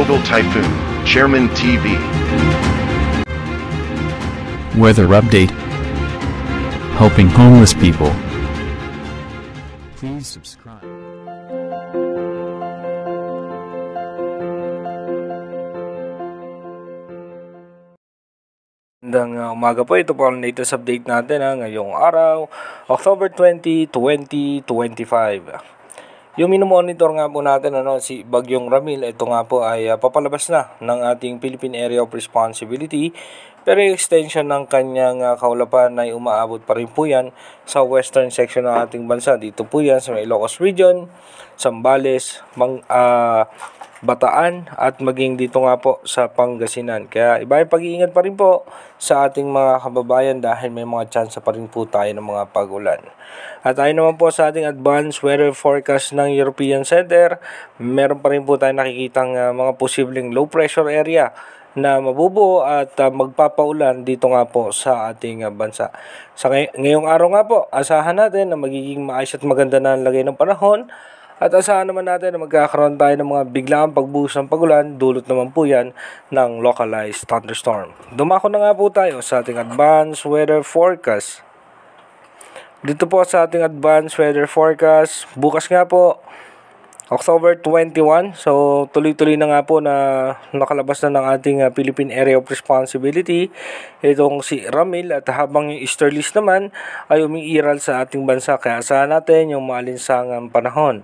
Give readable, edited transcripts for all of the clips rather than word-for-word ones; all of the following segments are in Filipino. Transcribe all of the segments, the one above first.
Global Typhoon, Chairman TV. Weather update. Helping homeless people. Please subscribe. Magandang umaga po, ito po ang latest update natin ngayong araw, October 20, 2025. Yung minomonitor nga po natin, si Bagyong Ramil, ito nga po ay papalabas na ng ating Philippine Area of Responsibility, pero yung extension ng kanyang kaulapan ay umaabot pa rin po yan sa western section ng ating bansa. Dito po yan sa Ilocos Region, Zambales, Bataan at maging dito nga po sa Pangasinan. Kaya iba yung pag-iingat pa rin po sa ating mga kababayan dahil may mga chance pa rin po tayo ng mga pag-ulan. At tayo naman po sa ating advanced weather forecast ng European Center, meron pa rin po tayo nakikitang mga posibleng low pressure area na mabubuo at magpapaulan dito nga po sa ating bansa. Sa ngayong araw nga po, asahan natin na magiging maayos at maganda na ang lagay ng panahon. At asahan naman natin na magkakaroon tayo ng mga biglaang pagbuhos ng pagulan, dulot naman po yan ng localized thunderstorm. Dumako na nga po tayo sa ating advanced weather forecast. Dito po sa ating advanced weather forecast, bukas nga po, October 21, so tuloy-tuloy na nga po na nakalabas na ng ating Philippine Area of Responsibility itong si Ramil, at habang yung easterlies naman ay umiiral sa ating bansa, kaya asahan natin yung maalinsangang panahon.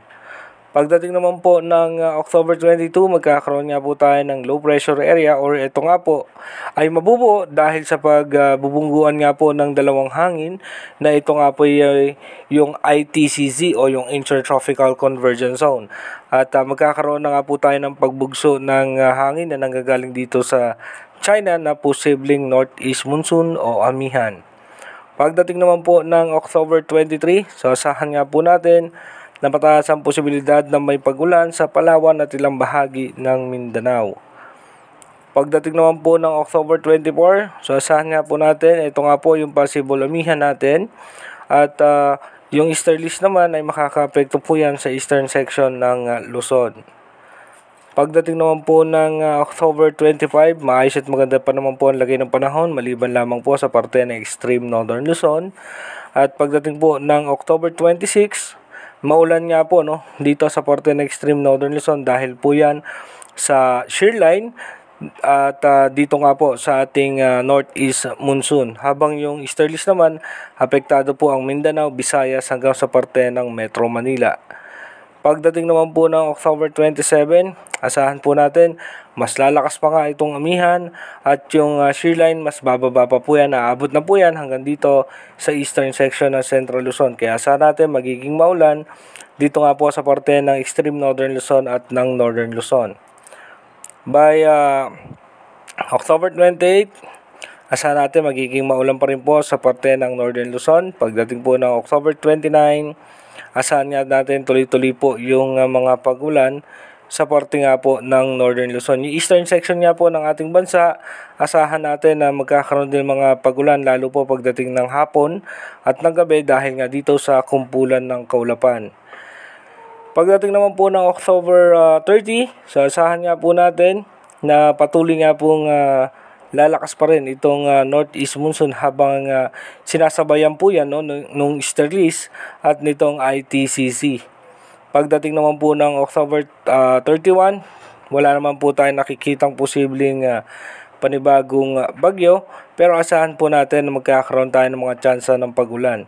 Pagdating naman po ng October 22, magkakaroon nga po tayo ng low pressure area, or ito nga po ay mabubuo dahil sa pagbubungguan nga po ng dalawang hangin na ito nga po ay yung ITCZ o yung Intertropical Convergence Zone. At magkakaroon na nga po tayo ng pagbugso ng hangin na nanggagaling dito sa China na posibleng northeast monsoon o amihan. Pagdating naman po ng October 23, so asahan nga po natin na mataas ang posibilidad na may pagulan sa Palawan at ilang bahagi ng Mindanao. Pagdating naman po ng October 24, so asahan nga po natin, ito nga po yung possible amihan natin, at yung easterlies naman ay makaka-apekto po yan sa eastern section ng Luzon. Pagdating naman po ng October 25, maayos at maganda pa naman po ang lagay ng panahon, maliban lamang po sa parte ng extreme northern Luzon. At pagdating po ng October 26, maulan nga po dito sa parte ng extreme northern Luzon dahil po yan sa shear line at dito nga po sa ating northeast monsoon. Habang yung easterlies naman, apektado po ang Mindanao, Visayas hanggang sa parte ng Metro Manila. Pagdating naman po ng October 27, asahan po natin mas lalakas pa nga itong amihan at yung shear line mas bababa pa po yan. Naabot na po yan hanggang dito sa eastern section ng Central Luzon. Kaya asahan natin magiging maulan dito nga po sa parte ng extreme northern Luzon at ng northern Luzon. By October 28, asahan natin magiging maulan pa rin po sa parte ng northern Luzon. Pagdating po ng October 29, asahan nga natin tuloy-tuloy po yung mga pagulan sa parte nga po ng northern Luzon. Yung eastern section nga po ng ating bansa, asahan natin na magkakaroon din mga pagulan lalo po pagdating ng hapon at ng gabi dahil nga dito sa kumpulan ng kaulapan. Pagdating naman po ng October 30, so asahan nga po natin na patuloy nga pong lalakas pa rin itong northeast monsoon habang sinasabayan po yan nung easterlies at nitong ITCZ. Pagdating naman po ng October 31, wala naman po tayong nakikitang posibleng panibagong bagyo, pero asahan po natin na magkakaroon tayo ng mga tsansa ng pagulan.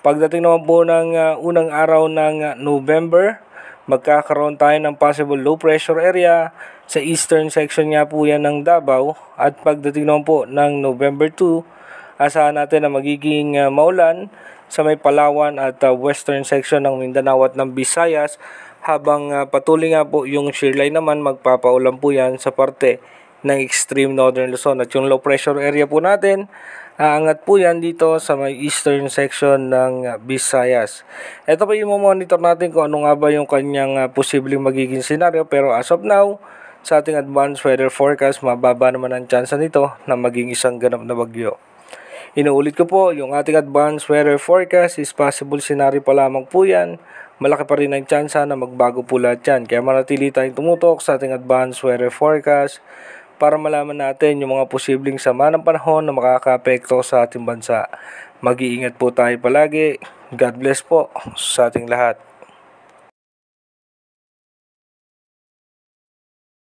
Pagdating naman po ng unang araw ng November, magkakaroon tayo ng possible low pressure area sa eastern section nga po yan ng Davao. At pagdating naman po ng November 2, asahan natin na magiging maulan sa may Palawan at western section ng Mindanao at ng Visayas, habang patuloy nga po yung shear line naman magpapaulan po yan sa parte ng extreme northern Luzon. At yung low pressure area po natin, aangat po yan dito sa may eastern section ng Visayas. Ito pa yung monitor natin kung ano nga ba yung kanyang posibleng magiging scenario, pero as of now, sa ating advanced weather forecast, mababa naman ang tsansa nito na maging isang ganap na bagyo. Inuulit ko po, yung ating advanced weather forecast is possible scenario pa lamang po yan. malaki pa rin ang tsansa na magbago po lahat yan. Kaya manatili tayong tumutok sa ating advanced weather forecast para malaman natin yung mga posibleng sama ng panahon na makakaapekto sa ating bansa. Mag-iingat po tayo palagi. God bless po sa ating lahat.